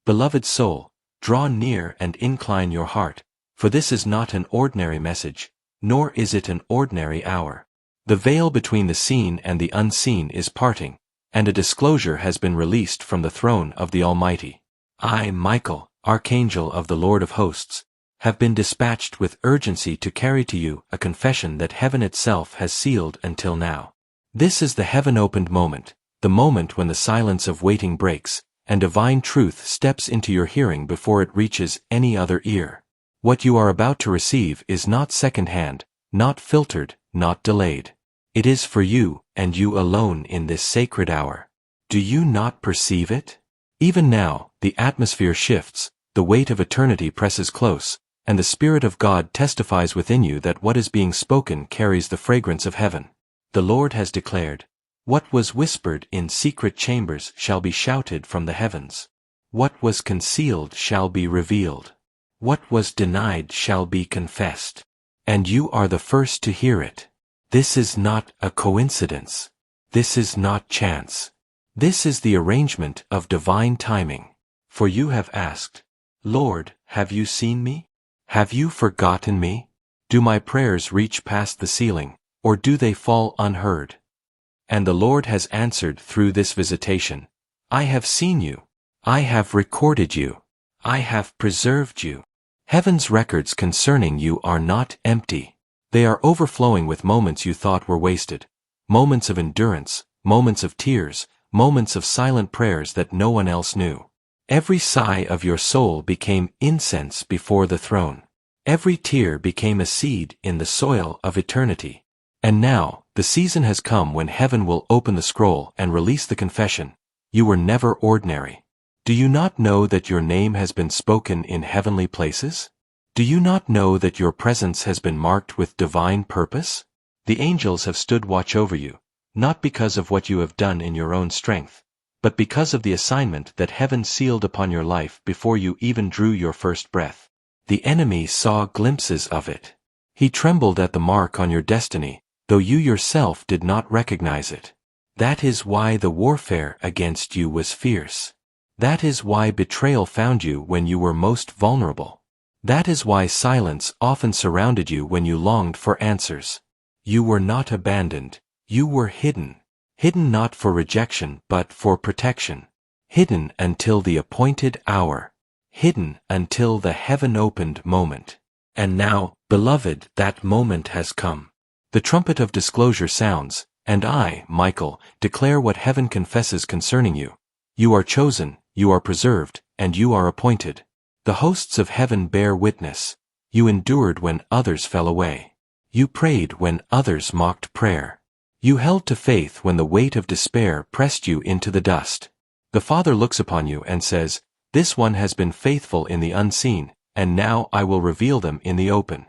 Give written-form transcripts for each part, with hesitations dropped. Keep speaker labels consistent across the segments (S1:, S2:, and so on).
S1: Beloved soul, draw near and incline your heart, for this is not an ordinary message, nor is it an ordinary hour. The veil between the seen and the unseen is parting, and a disclosure has been released from the throne of the Almighty. I, Michael, Archangel of the Lord of Hosts, have been dispatched with urgency to carry to you a confession that heaven itself has sealed until now. This is the heaven-opened moment, the moment when the silence of waiting breaks, and divine truth steps into your hearing before it reaches any other ear. What you are about to receive is not second-hand, not filtered, not delayed. It is for you, and you alone in this sacred hour. Do you not perceive it? Even now, the atmosphere shifts, the weight of eternity presses close, and the Spirit of God testifies within you that what is being spoken carries the fragrance of heaven. The Lord has declared, "What was whispered in secret chambers shall be shouted from the heavens. What was concealed shall be revealed. What was denied shall be confessed." And you are the first to hear it. This is not a coincidence. This is not chance. This is the arrangement of divine timing. For you have asked, "Lord, have you seen me? Have you forgotten me? Do my prayers reach past the ceiling, or do they fall unheard?" And the Lord has answered through this visitation, "I have seen you. I have recorded you. I have preserved you." Heaven's records concerning you are not empty. They are overflowing with moments you thought were wasted, moments of endurance, moments of tears, moments of silent prayers that no one else knew. Every sigh of your soul became incense before the throne. Every tear became a seed in the soil of eternity. And now, the season has come when heaven will open the scroll and release the confession, "You were never ordinary." Do you not know that your name has been spoken in heavenly places? Do you not know that your presence has been marked with divine purpose? The angels have stood watch over you, not because of what you have done in your own strength, but because of the assignment that heaven sealed upon your life before you even drew your first breath. The enemy saw glimpses of it. He trembled at the mark on your destiny, though you yourself did not recognize it. That is why the warfare against you was fierce. That is why betrayal found you when you were most vulnerable. That is why silence often surrounded you when you longed for answers. You were not abandoned. You were hidden. Hidden not for rejection but for protection. Hidden until the appointed hour. Hidden until the heaven-opened moment. And now, beloved, that moment has come. The trumpet of disclosure sounds, and I, Michael, declare what heaven confesses concerning you. You are chosen, you are preserved, and you are appointed. The hosts of heaven bear witness. You endured when others fell away. You prayed when others mocked prayer. You held to faith when the weight of despair pressed you into the dust. The Father looks upon you and says, "This one has been faithful in the unseen, and now I will reveal them in the open."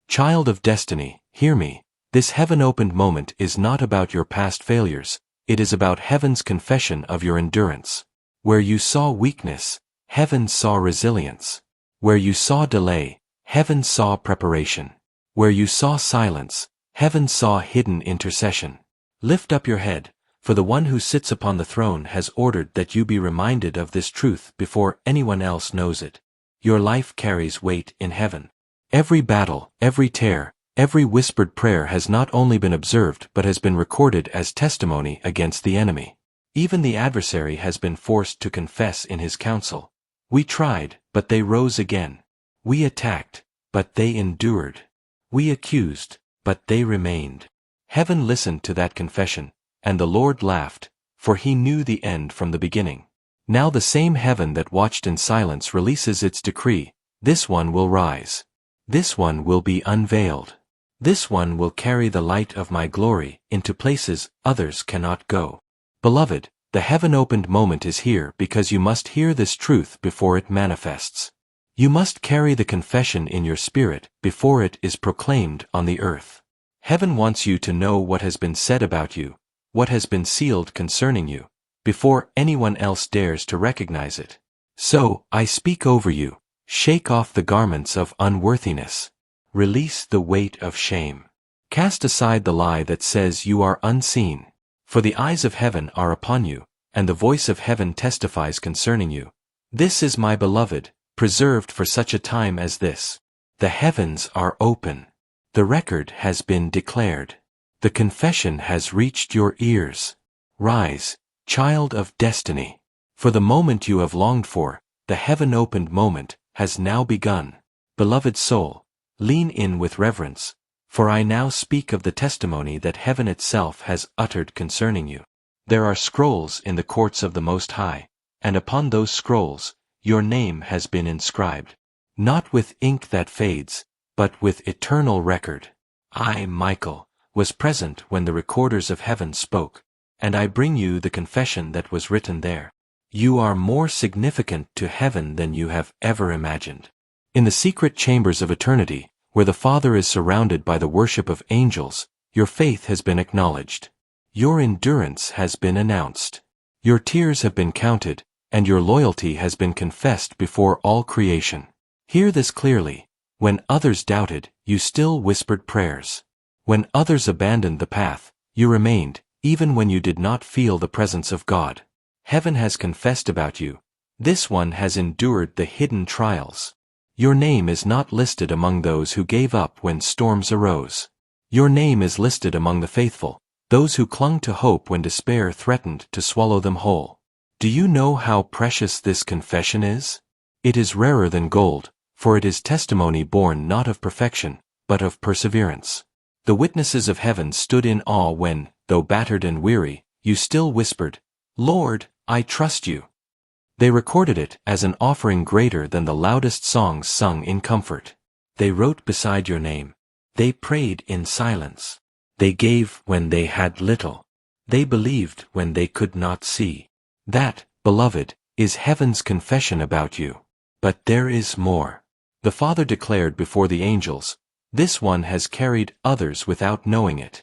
S1: Child of destiny, hear me. This heaven-opened moment is not about your past failures, it is about heaven's confession of your endurance. Where you saw weakness, heaven saw resilience. Where you saw delay, heaven saw preparation. Where you saw silence, heaven saw hidden intercession. Lift up your head, for the one who sits upon the throne has ordered that you be reminded of this truth before anyone else knows it. Your life carries weight in heaven. Every battle, every tear, every whispered prayer has not only been observed but has been recorded as testimony against the enemy. Even the adversary has been forced to confess in his counsel. We tried, but they rose again. We attacked, but they endured. We accused, but they remained. Heaven listened to that confession, and the Lord laughed, for he knew the end from the beginning. Now the same heaven that watched in silence releases its decree. This one will rise. This one will be unveiled. This one will carry the light of my glory into places others cannot go. Beloved, the heaven-opened moment is here because you must hear this truth before it manifests. You must carry the confession in your spirit before it is proclaimed on the earth. Heaven wants you to know what has been said about you, what has been sealed concerning you, before anyone else dares to recognize it. So, I speak over you, shake off the garments of unworthiness. Release the weight of shame. Cast aside the lie that says you are unseen. For the eyes of heaven are upon you, and the voice of heaven testifies concerning you. This is my beloved, preserved for such a time as this. The heavens are open. The record has been declared. The confession has reached your ears. Rise, child of destiny. For the moment you have longed for, the heaven-opened moment, has now begun. Beloved soul, lean in with reverence, for I now speak of the testimony that heaven itself has uttered concerning you. There are scrolls in the courts of the Most High, and upon those scrolls, your name has been inscribed. Not with ink that fades, but with eternal record. I, Michael, was present when the recorders of heaven spoke, and I bring you the confession that was written there. You are more significant to heaven than you have ever imagined. In the secret chambers of eternity, where the Father is surrounded by the worship of angels, your faith has been acknowledged. Your endurance has been announced. Your tears have been counted, and your loyalty has been confessed before all creation. Hear this clearly. When others doubted, you still whispered prayers. When others abandoned the path, you remained, even when you did not feel the presence of God. Heaven has confessed about you. This one has endured the hidden trials. Your name is not listed among those who gave up when storms arose. Your name is listed among the faithful, those who clung to hope when despair threatened to swallow them whole. Do you know how precious this confession is? It is rarer than gold, for it is testimony born not of perfection, but of perseverance. The witnesses of heaven stood in awe when, though battered and weary, you still whispered, "Lord, I trust you." They recorded it as an offering greater than the loudest songs sung in comfort. They wrote beside your name. They prayed in silence. They gave when they had little. They believed when they could not see. That, beloved, is heaven's confession about you. But there is more. The Father declared before the angels, "This one has carried others without knowing it."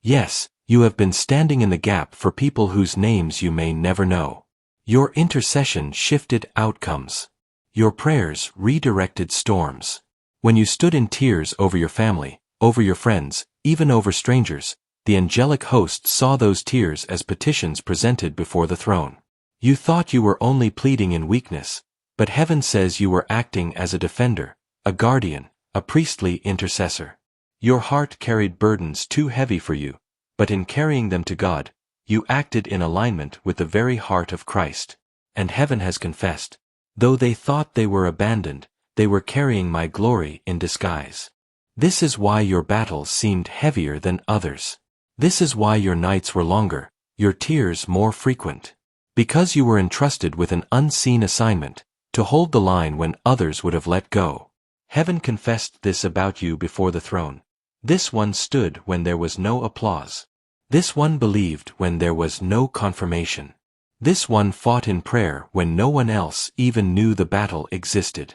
S1: Yes, you have been standing in the gap for people whose names you may never know. Your intercession shifted outcomes. Your prayers redirected storms. When you stood in tears over your family, over your friends, even over strangers, the angelic host saw those tears as petitions presented before the throne. You thought you were only pleading in weakness, but heaven says you were acting as a defender, a guardian, a priestly intercessor. Your heart carried burdens too heavy for you, but in carrying them to God, you acted in alignment with the very heart of Christ. And heaven has confessed, though they thought they were abandoned, they were carrying my glory in disguise. This is why your battles seemed heavier than others. This is why your nights were longer, your tears more frequent. Because you were entrusted with an unseen assignment, to hold the line when others would have let go. Heaven confessed this about you before the throne. This one stood when there was no applause. This one believed when there was no confirmation. This one fought in prayer when no one else even knew the battle existed.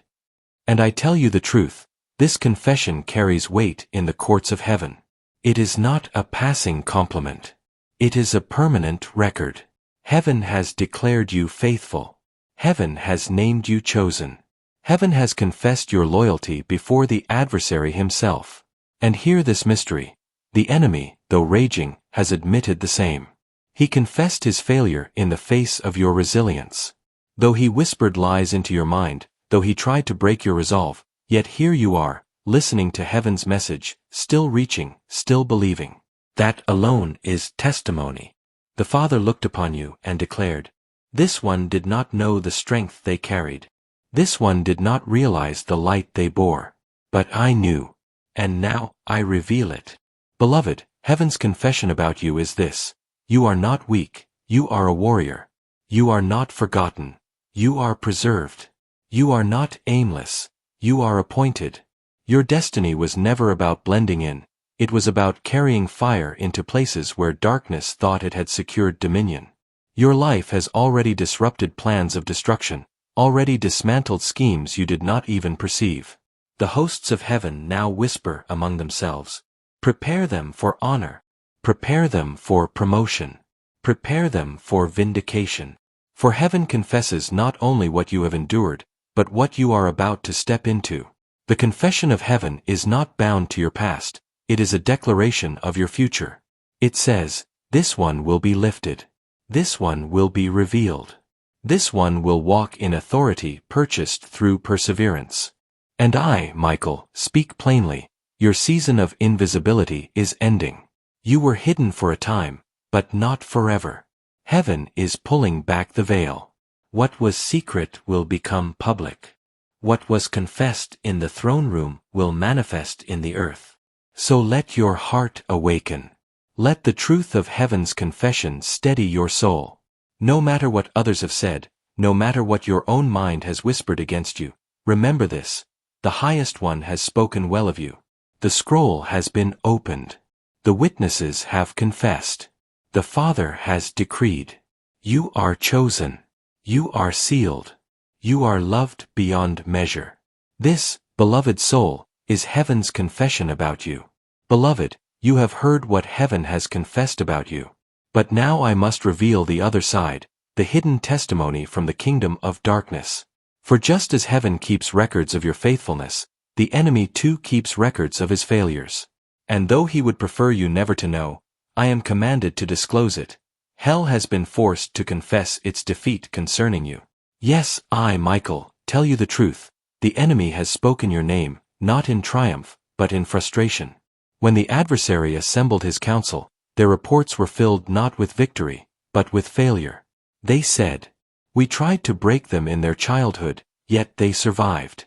S1: And I tell you the truth, this confession carries weight in the courts of heaven. It is not a passing compliment. It is a permanent record. Heaven has declared you faithful. Heaven has named you chosen. Heaven has confessed your loyalty before the adversary himself. And hear this mystery. The enemy, though raging, has admitted the same. He confessed his failure in the face of your resilience. Though he whispered lies into your mind, though he tried to break your resolve, yet here you are, listening to heaven's message, still reaching, still believing. That alone is testimony. The Father looked upon you and declared, "This one did not know the strength they carried. This one did not realize the light they bore. But I knew. And now I reveal it." Beloved, heaven's confession about you is this: you are not weak, you are a warrior. You are not forgotten, you are preserved. You are not aimless, you are appointed. Your destiny was never about blending in, it was about carrying fire into places where darkness thought it had secured dominion. Your life has already disrupted plans of destruction, already dismantled schemes you did not even perceive. The hosts of heaven now whisper among themselves, "Prepare them for honor. Prepare them for promotion. Prepare them for vindication." For heaven confesses not only what you have endured, but what you are about to step into. The confession of heaven is not bound to your past, it is a declaration of your future. It says, "This one will be lifted. This one will be revealed. This one will walk in authority purchased through perseverance. And I, Michael, speak plainly, your season of invisibility is ending. You were hidden for a time, but not forever. Heaven is pulling back the veil. What was secret will become public. What was confessed in the throne room will manifest in the earth. So let your heart awaken. Let the truth of heaven's confession steady your soul. No matter what others have said, no matter what your own mind has whispered against you, remember this: the highest one has spoken well of you. The scroll has been opened. The witnesses have confessed. The Father has decreed. You are chosen. You are sealed. You are loved beyond measure. This, beloved soul, is heaven's confession about you. Beloved, you have heard what heaven has confessed about you. But now I must reveal the other side, the hidden testimony from the kingdom of darkness. For just as heaven keeps records of your faithfulness, the enemy too keeps records of his failures. And though he would prefer you never to know, I am commanded to disclose it. Hell has been forced to confess its defeat concerning you. Yes, I, Michael, tell you the truth. The enemy has spoken your name, not in triumph, but in frustration. When the adversary assembled his council, their reports were filled not with victory, but with failure. They said, "We tried to break them in their childhood, yet they survived.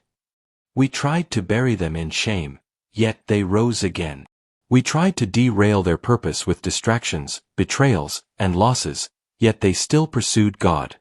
S1: We tried to bury them in shame, yet they rose again. We tried to derail their purpose with distractions, betrayals, and losses, yet they still pursued God."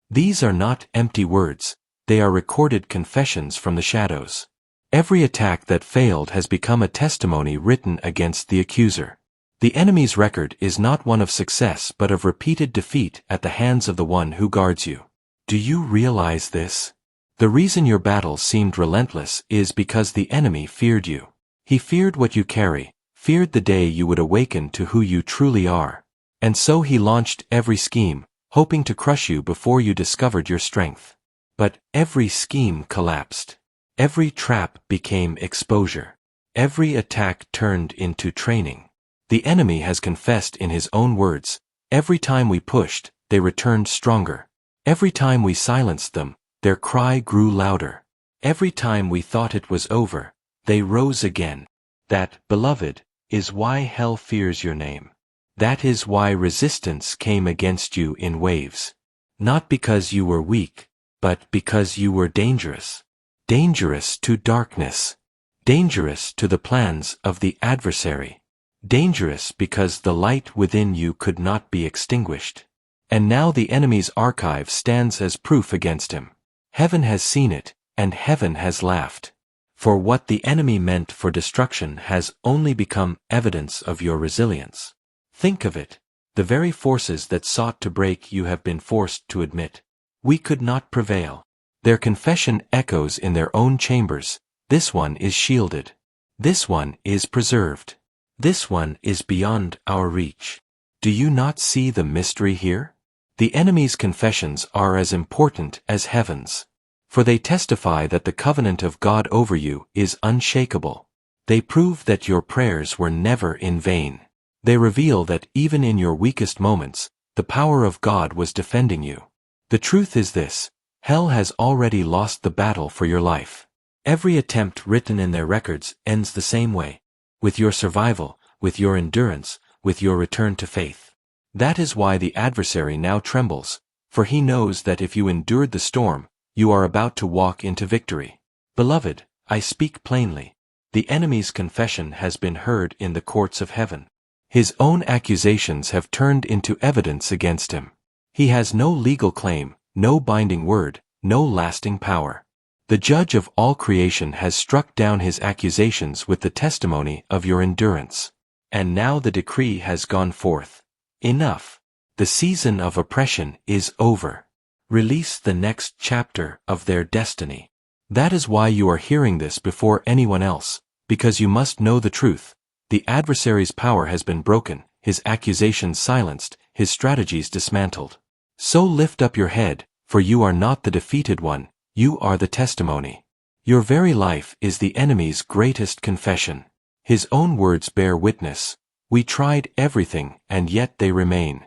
S1: These are not empty words, they are recorded confessions from the shadows. Every attack that failed has become a testimony written against the accuser. The enemy's record is not one of success but of repeated defeat at the hands of the one who guards you. Do you realize this? The reason your battles seemed relentless is because the enemy feared you. He feared what you carry, feared the day you would awaken to who you truly are. And so he launched every scheme, hoping to crush you before you discovered your strength. But every scheme collapsed. Every trap became exposure. Every attack turned into training. The enemy has confessed in his own words, every time we pushed, they returned stronger. Every time we silenced them, their cry grew louder. Every time we thought it was over, they rose again. That, beloved, is why hell fears your name. That is why resistance came against you in waves. Not because you were weak, but because you were dangerous. Dangerous to darkness. Dangerous to the plans of the adversary. Dangerous because the light within you could not be extinguished. And now the enemy's archive stands as proof against him. Heaven has seen it, and heaven has laughed. For what the enemy meant for destruction has only become evidence of your resilience. Think of it. The very forces that sought to break you have been forced to admit, "We could not prevail." Their confession echoes in their own chambers. This one is shielded. This one is preserved. This one is beyond our reach. Do you not see the mystery here? The enemy's confessions are as important as heaven's. For they testify that the covenant of God over you is unshakable. They prove that your prayers were never in vain. They reveal that even in your weakest moments, the power of God was defending you. The truth is this: hell has already lost the battle for your life. Every attempt written in their records ends the same way. With your survival, with your endurance, with your return to faith. That is why the adversary now trembles, for he knows that if you endured the storm, you are about to walk into victory. Beloved, I speak plainly. The enemy's confession has been heard in the courts of heaven. His own accusations have turned into evidence against him. He has no legal claim, no binding word, no lasting power. The judge of all creation has struck down his accusations with the testimony of your endurance. And now the decree has gone forth. Enough. The season of oppression is over. Release the next chapter of their destiny. That is why you are hearing this before anyone else, because you must know the truth. The adversary's power has been broken, his accusations silenced, his strategies dismantled. So lift up your head, for you are not the defeated one, you are the testimony. Your very life is the enemy's greatest confession. His own words bear witness. We tried everything, and yet they remain.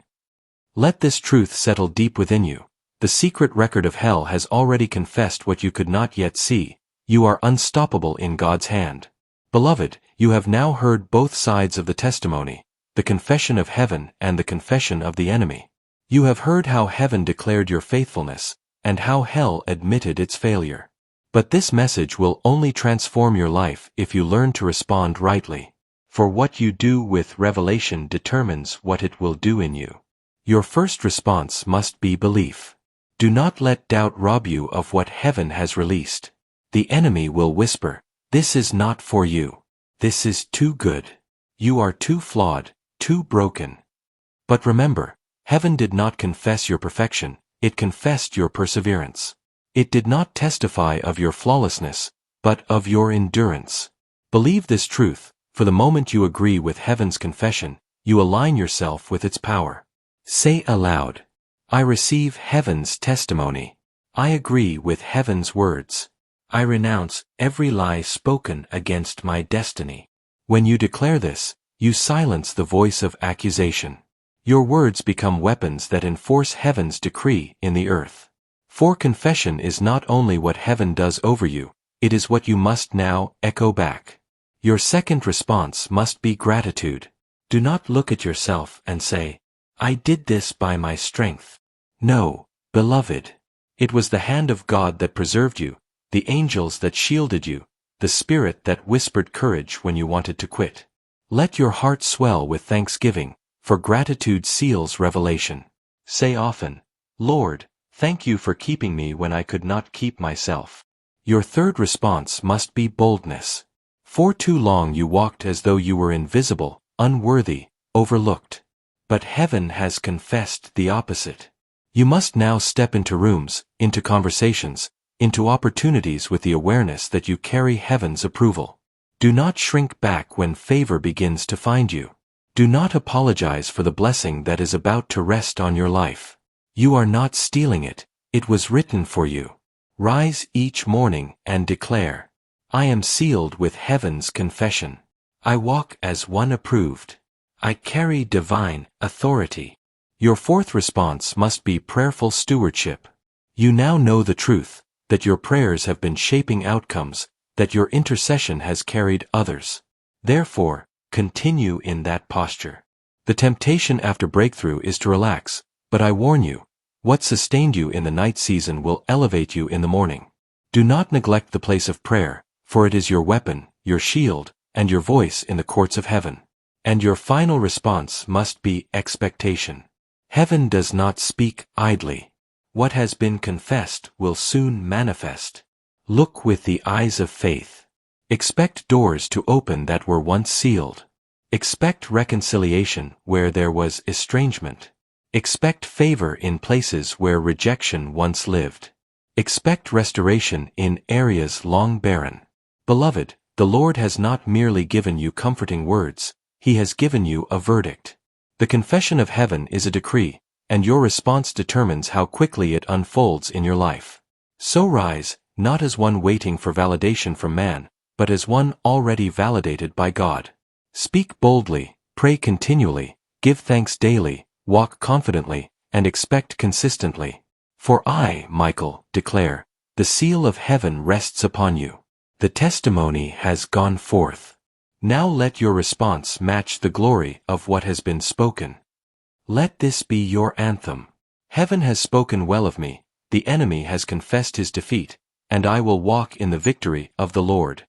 S1: Let this truth settle deep within you. The secret record of hell has already confessed what you could not yet see. You are unstoppable in God's hand. Beloved, you have now heard both sides of the testimony, the confession of heaven and the confession of the enemy. You have heard how heaven declared your faithfulness, and how hell admitted its failure. But this message will only transform your life if you learn to respond rightly. For what you do with revelation determines what it will do in you. Your first response must be belief. Do not let doubt rob you of what heaven has released. The enemy will whisper, "This is not for you. This is too good. You are too flawed, too broken." But remember, heaven did not confess your perfection, it confessed your perseverance. It did not testify of your flawlessness, but of your endurance. Believe this truth, for the moment you agree with heaven's confession, you align yourself with its power. Say aloud, "I receive heaven's testimony. I agree with heaven's words. I renounce every lie spoken against my destiny." When you declare this, you silence the voice of accusation. Your words become weapons that enforce heaven's decree in the earth. For confession is not only what heaven does over you, it is what you must now echo back. Your second response must be gratitude. Do not look at yourself and say, "I did this by my strength." No, beloved. It was the hand of God that preserved you, the angels that shielded you, the Spirit that whispered courage when you wanted to quit. Let your heart swell with thanksgiving, for gratitude seals revelation. Say often, "Lord, thank you for keeping me when I could not keep myself." Your third response must be boldness. For too long you walked as though you were invisible, unworthy, overlooked. But heaven has confessed the opposite. You must now step into rooms, into conversations, into opportunities with the awareness that you carry heaven's approval. Do not shrink back when favor begins to find you. Do not apologize for the blessing that is about to rest on your life. You are not stealing it, it was written for you. Rise each morning and declare, "I am sealed with heaven's confession. I walk as one approved. I carry divine authority." Your fourth response must be prayerful stewardship. You now know the truth, that your prayers have been shaping outcomes, that your intercession has carried others. Therefore, continue in that posture. The temptation after breakthrough is to relax, but I warn you, what sustained you in the night season will elevate you in the morning. Do not neglect the place of prayer, for it is your weapon, your shield, and your voice in the courts of heaven. And your final response must be expectation. Heaven does not speak idly. What has been confessed will soon manifest. Look with the eyes of faith. Expect doors to open that were once sealed. Expect reconciliation where there was estrangement. Expect favor in places where rejection once lived. Expect restoration in areas long barren. Beloved, the Lord has not merely given you comforting words, He has given you a verdict. The confession of heaven is a decree, and your response determines how quickly it unfolds in your life. So rise, not as one waiting for validation from man, but as one already validated by God. Speak boldly, pray continually, give thanks daily, walk confidently, and expect consistently. For I, Michael, declare, the seal of heaven rests upon you. The testimony has gone forth. Now let your response match the glory of what has been spoken. Let this be your anthem. Heaven has spoken well of me, the enemy has confessed his defeat, and I will walk in the victory of the Lord.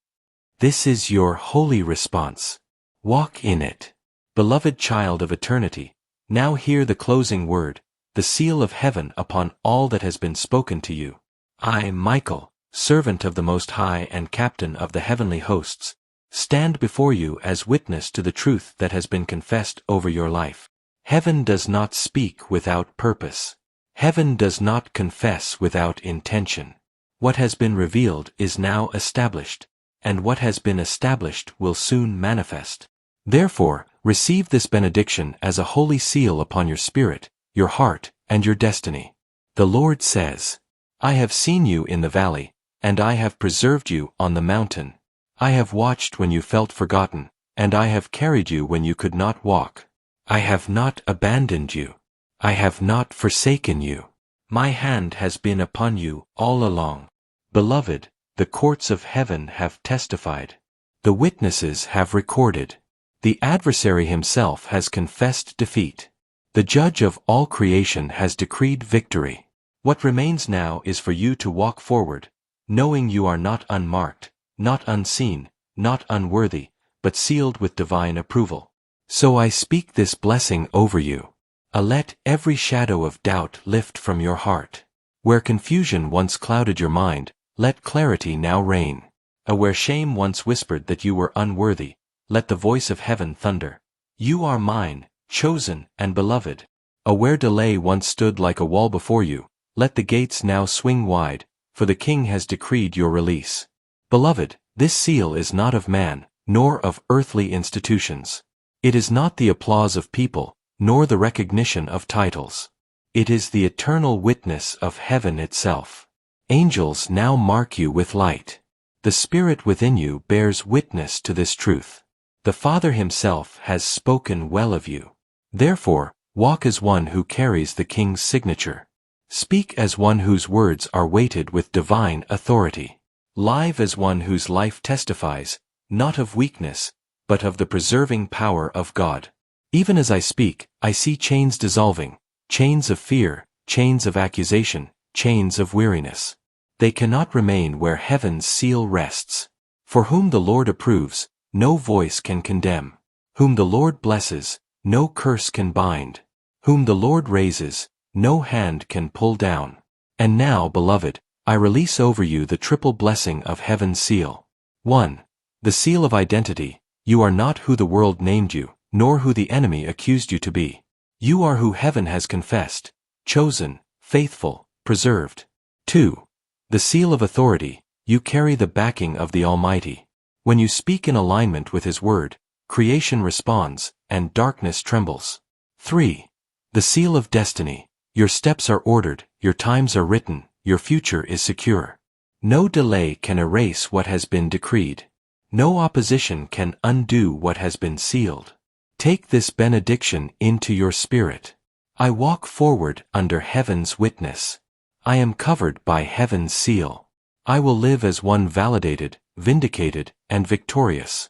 S1: This is your holy response. Walk in it. Beloved child of eternity, now hear the closing word, the seal of heaven upon all that has been spoken to you. I, Michael, servant of the Most High and captain of the heavenly hosts, stand before you as witness to the truth that has been confessed over your life. Heaven does not speak without purpose. Heaven does not confess without intention. What has been revealed is now established, and what has been established will soon manifest. Therefore, receive this benediction as a holy seal upon your spirit, your heart, and your destiny. The Lord says, I have seen you in the valley, and I have preserved you on the mountain. I have watched when you felt forgotten, and I have carried you when you could not walk. I have not abandoned you. I have not forsaken you. My hand has been upon you all along. Beloved, the courts of heaven have testified. The witnesses have recorded. The adversary himself has confessed defeat. The judge of all creation has decreed victory. What remains now is for you to walk forward, knowing you are not unmarked, not unseen, not unworthy, but sealed with divine approval. So I speak this blessing over you. Let every shadow of doubt lift from your heart. Where confusion once clouded your mind, let clarity now reign. Where shame once whispered that you were unworthy, let the voice of heaven thunder. You are mine, chosen and beloved. Where delay once stood like a wall before you, let the gates now swing wide, for the King has decreed your release. Beloved, this seal is not of man, nor of earthly institutions. It is not the applause of people, nor the recognition of titles. It is the eternal witness of heaven itself. Angels now mark you with light. The Spirit within you bears witness to this truth. The Father himself has spoken well of you. Therefore, walk as one who carries the King's signature. Speak as one whose words are weighted with divine authority. Live as one whose life testifies, not of weakness, but of the preserving power of God. Even as I speak, I see chains dissolving, chains of fear, chains of accusation, chains of weariness. They cannot remain where heaven's seal rests. For whom the Lord approves, no voice can condemn. Whom the Lord blesses, no curse can bind. Whom the Lord raises, no hand can pull down. And now, beloved, I release over you the triple blessing of heaven's seal. 1. The seal of identity. You are not who the world named you, nor who the enemy accused you to be. You are who heaven has confessed, chosen, faithful, preserved. 2. The seal of authority. You carry the backing of the Almighty. When you speak in alignment with His word, creation responds, and darkness trembles. 3. The seal of destiny. Your steps are ordered, your times are written, your future is secure. No delay can erase what has been decreed. No opposition can undo what has been sealed. Take this benediction into your spirit. I walk forward under heaven's witness. I am covered by heaven's seal. I will live as one validated, vindicated, and victorious.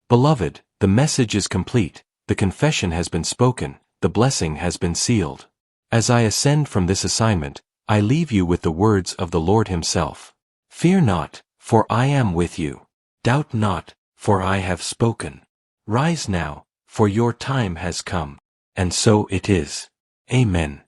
S1: Beloved, the message is complete, the confession has been spoken, the blessing has been sealed. As I ascend from this assignment, I leave you with the words of the Lord Himself. Fear not, for I am with you. Doubt not, for I have spoken. Rise now, for your time has come. And so it is. Amen.